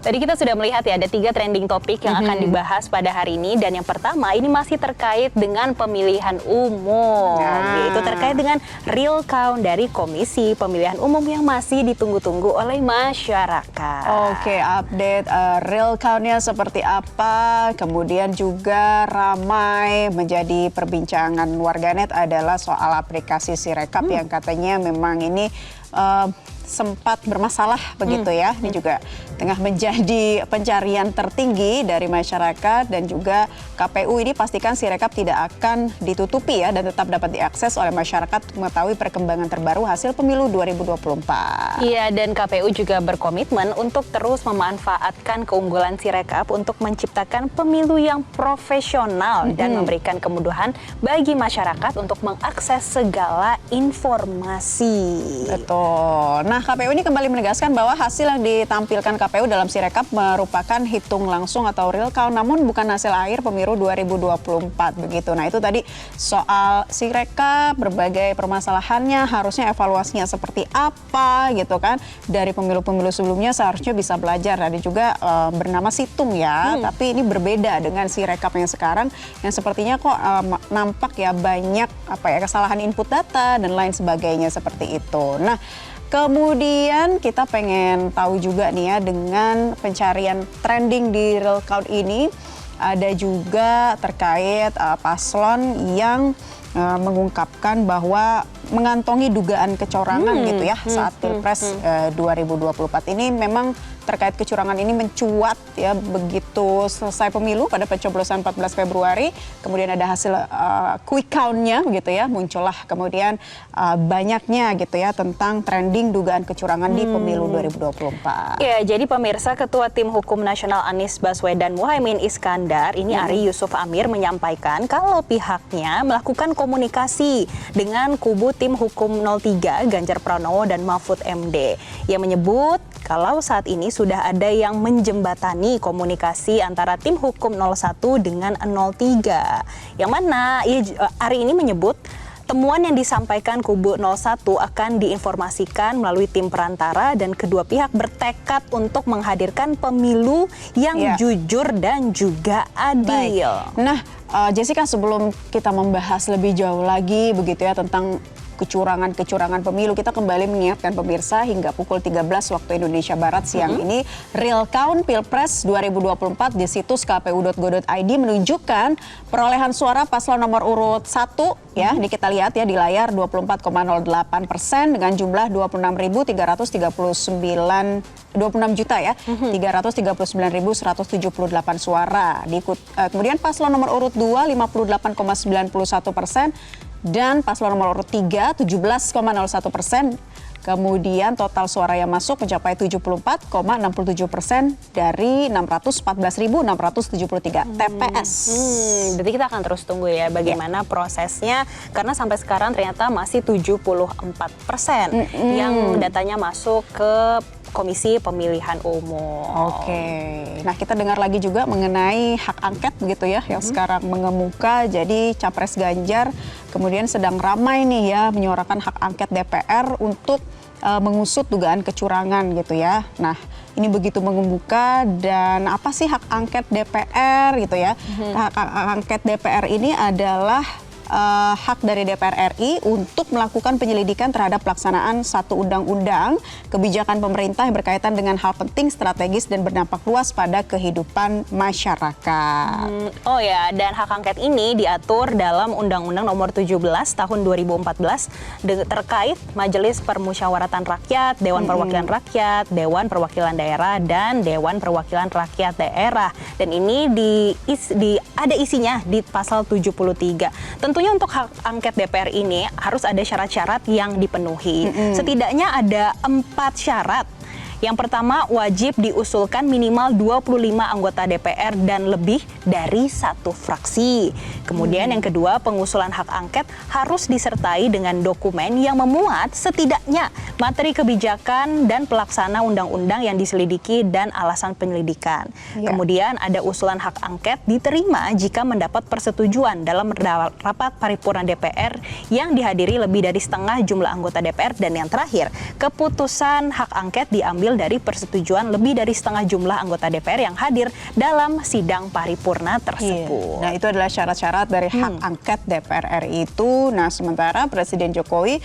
Tadi kita sudah melihat ya, ada 3 trending topik yang akan dibahas pada hari ini. Dan yang pertama ini masih terkait dengan pemilihan umum. Yaitu terkait dengan real count dari Komisi Pemilihan Umum yang masih ditunggu-tunggu oleh masyarakat. Oke, update real count-nya seperti apa. Kemudian juga ramai menjadi perbincangan warganet adalah soal aplikasi Sirekap yang katanya memang ini sempat bermasalah begitu ya. Ini juga tengah menjadi pencarian tertinggi dari masyarakat, dan juga KPU ini pastikan Sirekap tidak akan ditutupi ya, dan tetap dapat diakses oleh masyarakat untuk mengetahui perkembangan terbaru hasil pemilu 2024. Iya, dan KPU juga berkomitmen untuk terus memanfaatkan keunggulan Sirekap untuk menciptakan pemilu yang profesional dan memberikan kemudahan bagi masyarakat untuk mengakses segala informasi. Betul. Nah, KPU ini kembali menegaskan bahwa hasil yang ditampilkan KPU dalam Sirekap merupakan hitung langsung atau real count, namun bukan hasil akhir pemilu 2024 begitu. Nah, itu tadi soal Sirekap, berbagai permasalahannya, harusnya evaluasinya seperti apa gitu kan. Dari pemilu-pemilu sebelumnya seharusnya bisa belajar. Ada juga bernama Situng ya, tapi ini berbeda dengan Sirekap yang sekarang, yang sepertinya kok nampak ya banyak kesalahan input data dan lain sebagainya seperti itu. Nah, kemudian kita pengen tahu juga nih ya, dengan pencarian trending di real count ini, ada juga terkait paslon yang mengungkapkan bahwa mengantongi dugaan kecurangan gitu ya saat Pilpres 2024 ini. Memang terkait kecurangan ini mencuat ya begitu selesai pemilu pada pencoblosan 14 Februari. Kemudian ada hasil quick count-nya gitu ya, muncullah kemudian banyaknya gitu ya tentang trending dugaan kecurangan di pemilu 2024. Ya, jadi pemirsa, Ketua Tim Hukum Nasional Anies Baswedan Muhaimin Iskandar ini Ari Yusuf Amir menyampaikan kalau pihaknya melakukan komunikasi dengan kubu Tim Hukum 03 Ganjar Pranowo dan Mahfud MD. Ia menyebut kalau saat ini sudah ada yang menjembatani komunikasi antara Tim Hukum 01 dengan 03. Yang mana Ari ini menyebut temuan yang disampaikan kubu 01 akan diinformasikan melalui tim perantara, dan kedua pihak bertekad untuk menghadirkan pemilu yang jujur dan juga adil. Baik. Nah, Jessica, sebelum kita membahas lebih jauh lagi begitu ya tentang kecurangan pemilu, kita kembali mengingatkan pemirsa hingga pukul 13 waktu Indonesia Barat siang ini, real count Pilpres 2024 di situs kpu.go.id menunjukkan perolehan suara paslon nomor urut 1 ya, ini kita lihat ya di layar 24,08% dengan jumlah 26.339.178 suara. Kemudian paslon nomor urut 2 58,91% dan paslon nomor urut 3 17,01%. Kemudian total suara yang masuk mencapai 74,67% dari 614.673 TPS. Berarti kita akan terus tunggu ya bagaimana prosesnya, karena sampai sekarang ternyata masih 74% yang datanya masuk ke Komisi Pemilihan Umum. Oke. Nah, kita dengar lagi juga mengenai hak angket begitu ya, yang sekarang mengemuka. Jadi Capres Ganjar kemudian sedang ramai nih ya menyuarakan hak angket DPR untuk mengusut dugaan kecurangan gitu ya. Nah, ini begitu mengemuka. Dan apa sih hak angket DPR gitu ya? Hak angket DPR ini adalah hak dari DPR RI untuk melakukan penyelidikan terhadap pelaksanaan satu undang-undang, kebijakan pemerintah yang berkaitan dengan hal penting, strategis, dan berdampak luas pada kehidupan masyarakat. Oh ya, dan hak angket ini diatur dalam Undang-Undang Nomor 17 Tahun 2014 terkait Majelis Permusyawaratan Rakyat, Dewan Perwakilan Rakyat, Dewan Perwakilan Daerah, dan Dewan Perwakilan Rakyat Daerah. Dan ini ada isinya di pasal 73. Tentunya untuk hak angket DPR ini harus ada syarat-syarat yang dipenuhi. Setidaknya ada 4 syarat. Yang pertama, wajib diusulkan minimal 25 anggota DPR dan lebih dari 1 fraksi. Kemudian yang kedua, pengusulan hak angket harus disertai dengan dokumen yang memuat setidaknya materi kebijakan dan pelaksana undang-undang yang diselidiki dan alasan penyelidikan. Kemudian ada usulan hak angket diterima jika mendapat persetujuan dalam rapat paripurna DPR yang dihadiri lebih dari setengah jumlah anggota DPR. Dan yang terakhir, keputusan hak angket diambil diambil dari persetujuan lebih dari setengah jumlah anggota DPR yang hadir dalam sidang paripurna tersebut. Nah, itu adalah syarat-syarat dari hak angket DPR RI itu. Nah, sementara Presiden Jokowi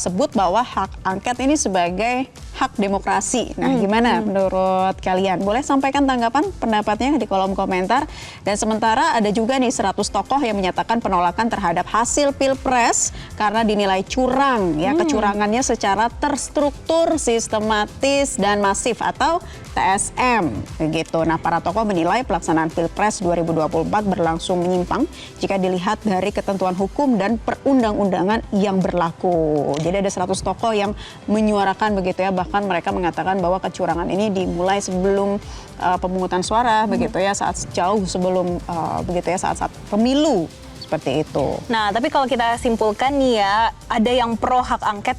sebut bahwa hak angket ini sebagai hak demokrasi. Nah, gimana menurut kalian? Boleh sampaikan tanggapan pendapatnya di kolom komentar. Dan sementara ada juga nih 100 tokoh yang menyatakan penolakan terhadap hasil Pilpres karena dinilai curang, ya, kecurangannya secara terstruktur, sistematis dan masif atau TSM begitu. Nah, para tokoh menilai pelaksanaan Pilpres 2024 berlangsung menyimpang jika dilihat dari ketentuan hukum dan perundang-undangan yang berlaku. Jadi ada 100 tokoh yang menyuarakan begitu ya, bahkan mereka mengatakan bahwa kecurangan ini dimulai sebelum pemungutan suara begitu ya, saat jauh sebelum begitu ya, saat pemilu seperti itu. Nah, tapi kalau kita simpulkan nih ya, ada yang pro hak angket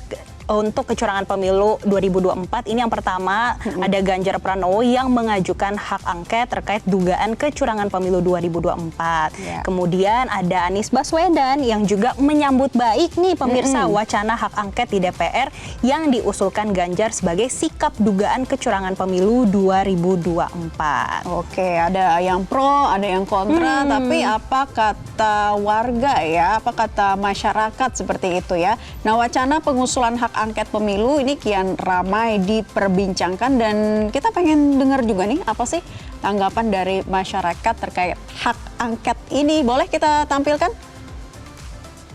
untuk kecurangan pemilu 2024. Ini yang pertama, ada Ganjar Pranowo yang mengajukan hak angket terkait dugaan kecurangan pemilu 2024. Yeah. Kemudian ada Anies Baswedan yang juga menyambut baik nih pemirsa wacana hak angket di DPR yang diusulkan Ganjar sebagai sikap dugaan kecurangan pemilu 2024. Oke, ada yang pro, ada yang kontra, tapi apa kata warga ya, apa kata masyarakat seperti itu ya. Nah, wacana pengusulan hak angket pemilu ini kian ramai diperbincangkan dan kita pengen dengar juga nih apa sih tanggapan dari masyarakat terkait hak angket ini. Boleh kita tampilkan?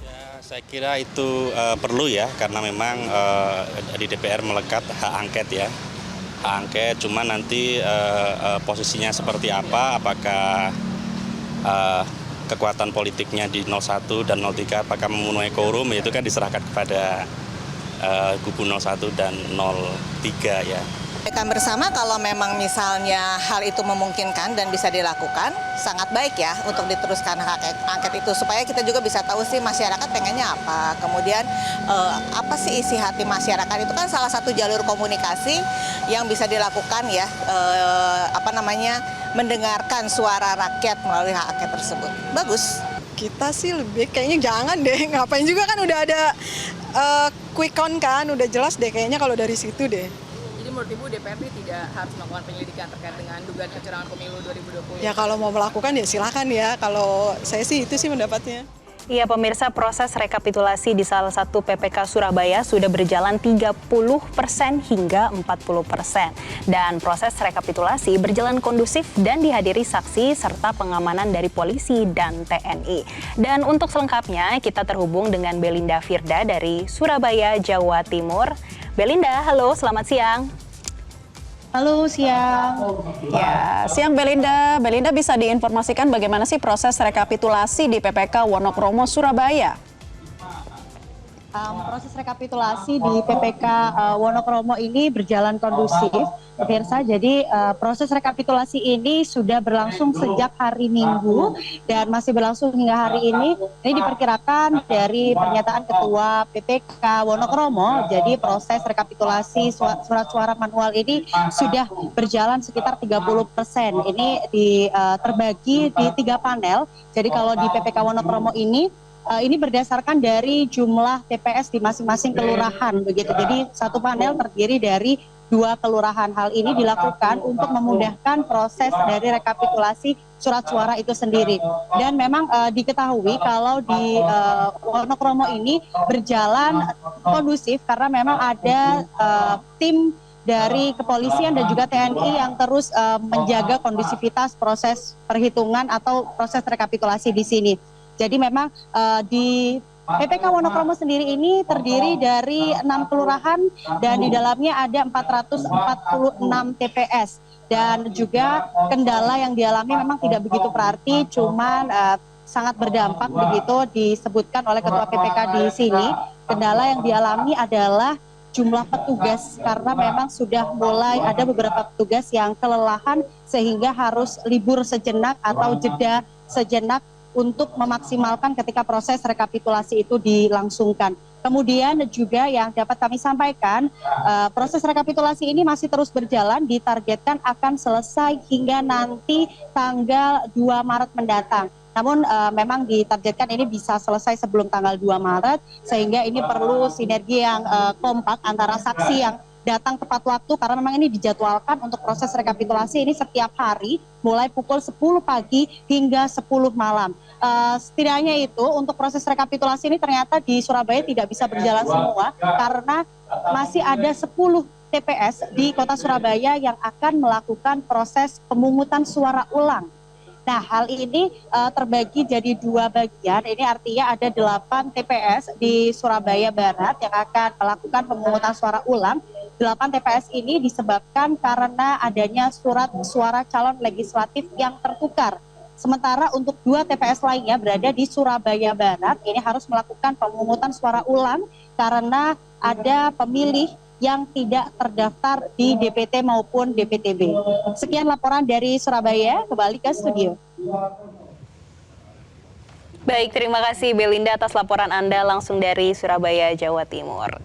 Ya, saya kira itu perlu ya, karena memang di DPR melekat hak angket ya. Hak angket, cuman nanti posisinya seperti apa, apakah kekuatan politiknya di 01 dan 03 apakah memenuhi quorum, itu kan diserahkan kepada kubu 01 dan 03 ya. Mereka bersama kalau memang misalnya hal itu memungkinkan dan bisa dilakukan, sangat baik ya untuk diteruskan hak angket itu, supaya kita juga bisa tahu sih masyarakat pengennya apa, kemudian apa sih isi hati masyarakat. Itu kan salah satu jalur komunikasi yang bisa dilakukan ya, mendengarkan suara rakyat melalui hak angket tersebut. Bagus. Kita sih lebih kayaknya jangan deh, ngapain juga kan udah ada quick count kan, udah jelas deh kayaknya kalau dari situ deh. Jadi menurut Ibu DPR tidak harus melakukan penyelidikan terkait dengan dugaan kecurangan pemilu 2020? Ya kalau mau melakukan ya silakan ya, kalau saya sih itu sih pendapatnya. Iya pemirsa, proses rekapitulasi di salah satu PPK Surabaya sudah berjalan 30% hingga 40%. Dan proses rekapitulasi berjalan kondusif dan dihadiri saksi serta pengamanan dari polisi dan TNI. Dan untuk selengkapnya kita terhubung dengan Belinda Firda dari Surabaya, Jawa Timur. Belinda, halo, selamat siang. Halo, siang. Ya, siang Belinda. Belinda bisa diinformasikan bagaimana sih proses rekapitulasi di PPK Wonokromo, Surabaya? Proses rekapitulasi di PPK Wonokromo ini berjalan kondusif, pemirsa. Jadi proses rekapitulasi ini sudah berlangsung sejak hari Minggu dan masih berlangsung hingga hari ini. Ini diperkirakan dari pernyataan Ketua PPK Wonokromo, jadi proses rekapitulasi surat suara manual ini sudah berjalan sekitar 30%. Ini terbagi di 3 panel. Jadi kalau di PPK Wonokromo ini berdasarkan dari jumlah TPS di masing-masing kelurahan begitu. Jadi satu panel terdiri dari 2 kelurahan. Hal ini dilakukan untuk memudahkan proses dari rekapitulasi surat suara itu sendiri. Dan memang diketahui kalau di Wonokromo ini berjalan kondusif karena memang ada tim dari kepolisian dan juga TNI yang terus menjaga kondusivitas proses perhitungan atau proses rekapitulasi di sini. Jadi memang di PPK Wonokromo sendiri ini terdiri dari 6 kelurahan dan di dalamnya ada 446 TPS. Dan juga kendala yang dialami memang tidak begitu berarti, cuman sangat berdampak begitu disebutkan oleh Ketua PPK di sini. Kendala yang dialami adalah jumlah petugas karena memang sudah mulai ada beberapa petugas yang kelelahan sehingga harus libur sejenak atau jeda sejenak untuk memaksimalkan ketika proses rekapitulasi itu dilangsungkan. Kemudian juga yang dapat kami sampaikan, proses rekapitulasi ini masih terus berjalan, ditargetkan akan selesai hingga nanti tanggal 2 Maret mendatang. Namun memang ditargetkan ini bisa selesai sebelum tanggal 2 Maret, sehingga ini perlu sinergi yang kompak antara saksi yang datang tepat waktu karena memang ini dijadwalkan untuk proses rekapitulasi ini setiap hari mulai pukul 10 pagi hingga 10 malam. Setidaknya itu untuk proses rekapitulasi ini ternyata di Surabaya tidak bisa berjalan semua karena masih ada 10 TPS di kota Surabaya yang akan melakukan proses pemungutan suara ulang. Nah, hal ini terbagi jadi 2 bagian. Ini artinya ada 8 TPS di Surabaya Barat yang akan melakukan pemungutan suara ulang. 8 TPS ini disebabkan karena adanya surat suara calon legislatif yang tertukar. Sementara untuk 2 TPS lainnya berada di Surabaya Barat, ini harus melakukan pemungutan suara ulang karena ada pemilih yang tidak terdaftar di DPT maupun DPTB. Sekian laporan dari Surabaya, kembali ke studio. Baik, terima kasih Belinda atas laporan Anda langsung dari Surabaya, Jawa Timur.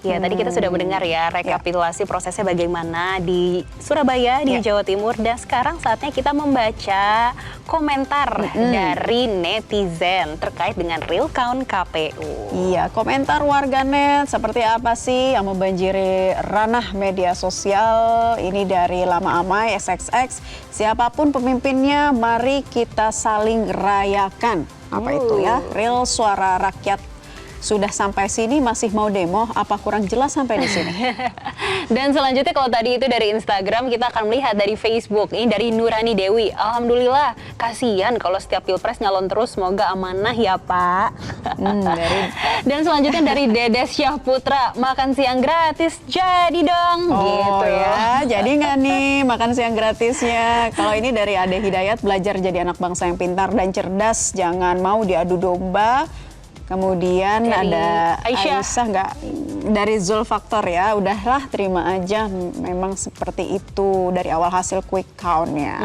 Ya, tadi kita sudah mendengar ya rekapitulasi prosesnya bagaimana di Surabaya, di Jawa Timur. Dan sekarang saatnya kita membaca komentar dari netizen terkait dengan real count KPU. Iya, komentar warganet seperti apa sih yang membanjiri ranah media sosial ini dari Lama Amai XXX. Siapapun pemimpinnya, mari kita saling rayakan. Apa itu ya? Real suara rakyat sudah sampai sini masih mau demo, apa kurang jelas sampai di sini? Dan selanjutnya kalau tadi itu dari Instagram, kita akan melihat dari Facebook. Ini dari Nurani Dewi. Alhamdulillah, kasihan kalau setiap pilpres nyalon terus, semoga amanah ya Pak. Dan selanjutnya dari Dedes Syah Putra, makan siang gratis jadi dong. Gitu ya, jadi nggak nih makan siang gratisnya? Kalau ini dari Ade Hidayat, belajar jadi anak bangsa yang pintar dan cerdas, jangan mau diadu domba. Kemudian dari ada Aisyah nggak dari Zulfaktor ya, udahlah terima aja, memang seperti itu dari awal hasil quick count-nya.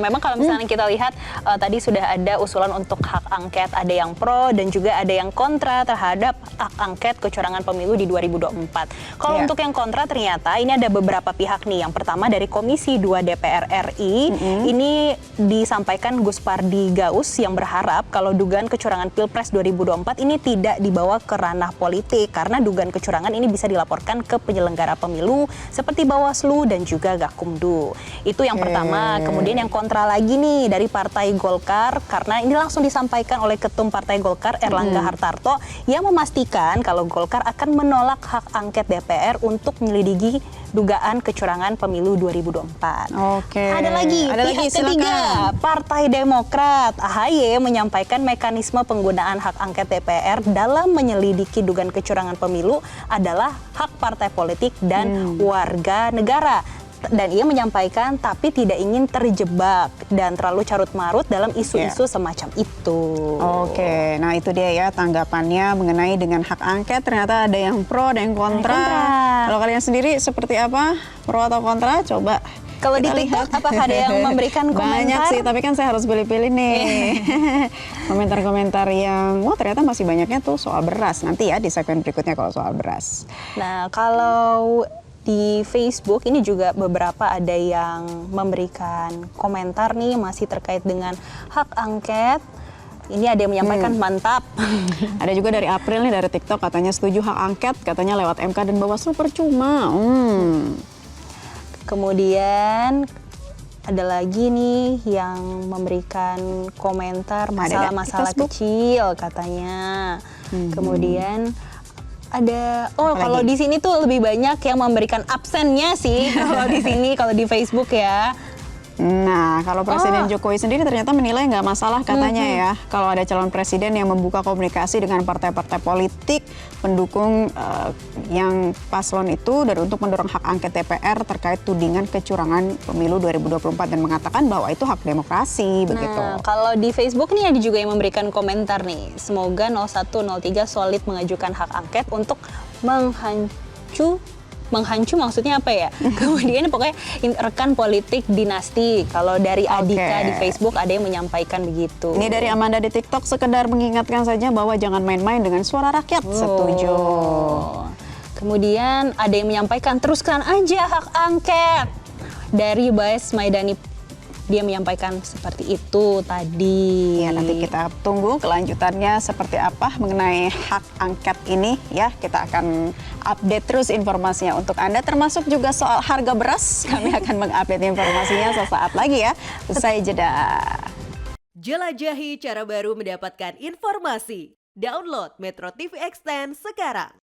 Memang kalau misalnya kita lihat tadi sudah ada usulan untuk hak angket, ada yang pro dan juga ada yang kontra terhadap hak angket kecurangan pemilu di 2024. Kalau untuk yang kontra ternyata ini ada beberapa pihak nih. Yang pertama dari Komisi 2 DPR RI, ini disampaikan Gus Pardi Gaus yang berharap kalau dugaan kecurangan Pilpres 2024 ini tidak dibawa ke ranah politik karena dugaan kecurangan ini bisa dilaporkan ke penyelenggara pemilu seperti Bawaslu dan juga Gakumdu. Itu yang pertama. Kemudian yang kontra lagi nih dari Partai Golkar karena ini langsung disampaikan oleh Ketum Partai Golkar Erlangga Hartarto yang memastikan kalau Golkar akan menolak hak angket DPR untuk menyelidiki dugaan kecurangan pemilu 2024. Ada lagi pihak ketiga, Partai Demokrat. AHY menyampaikan mekanisme penggunaan hak angket DPR dalam menyelidiki dugaan kecurangan pemilu adalah hak partai politik dan warga negara. Dan ia menyampaikan tapi tidak ingin terjebak dan terlalu carut-marut dalam isu-isu semacam itu. Nah itu dia ya tanggapannya mengenai dengan hak angket. Ternyata ada yang pro, ada yang kontra. Kalau kalian sendiri seperti apa? Pro atau kontra? Coba kalau di TikTok apakah ada yang memberikan komentar? Banyak sih, tapi kan saya harus pilih-pilih nih. Komentar-komentar yang, ternyata masih banyaknya tuh soal beras. Nanti ya di segmen berikutnya kalau soal beras. Nah, kalau di Facebook ini juga beberapa ada yang memberikan komentar nih masih terkait dengan hak angket. Ini ada yang menyampaikan mantap. Ada juga dari April nih dari TikTok katanya setuju hak angket, katanya lewat MK dan Bawaslu percuma. Kemudian ada lagi nih yang memberikan komentar masalah-masalah kecil katanya. Kemudian ada kalau di sini tuh lebih banyak yang memberikan absennya sih kalau di sini, kalau di Facebook ya. Nah, kalau Presiden Jokowi sendiri ternyata menilai nggak masalah katanya ya. Kalau ada calon presiden yang membuka komunikasi dengan partai-partai politik pendukung yang paslon itu dan untuk mendorong hak angket DPR terkait tudingan kecurangan pemilu 2024 dan mengatakan bahwa itu hak demokrasi begitu. Kalau di Facebook nih ada juga yang memberikan komentar nih. Semoga 0103 solid mengajukan hak angket untuk menghancu maksudnya apa ya? Kemudian pokoknya rekan politik dinasti. Kalau dari Adika di Facebook ada yang menyampaikan begitu. Ini dari Amanda di TikTok, sekedar mengingatkan saja bahwa jangan main-main dengan suara rakyat. Setuju. Kemudian ada yang menyampaikan teruskan aja hak angket. Dari Baes Maidani dia menyampaikan seperti itu tadi. Ya, nanti kita tunggu kelanjutannya seperti apa mengenai hak angket ini ya. Kita akan update terus informasinya untuk Anda, termasuk juga soal harga beras. Kami akan mengupdate informasinya sesaat lagi ya. Usai jeda. Jelajahi cara baru mendapatkan informasi. Download Metro TV Extend sekarang.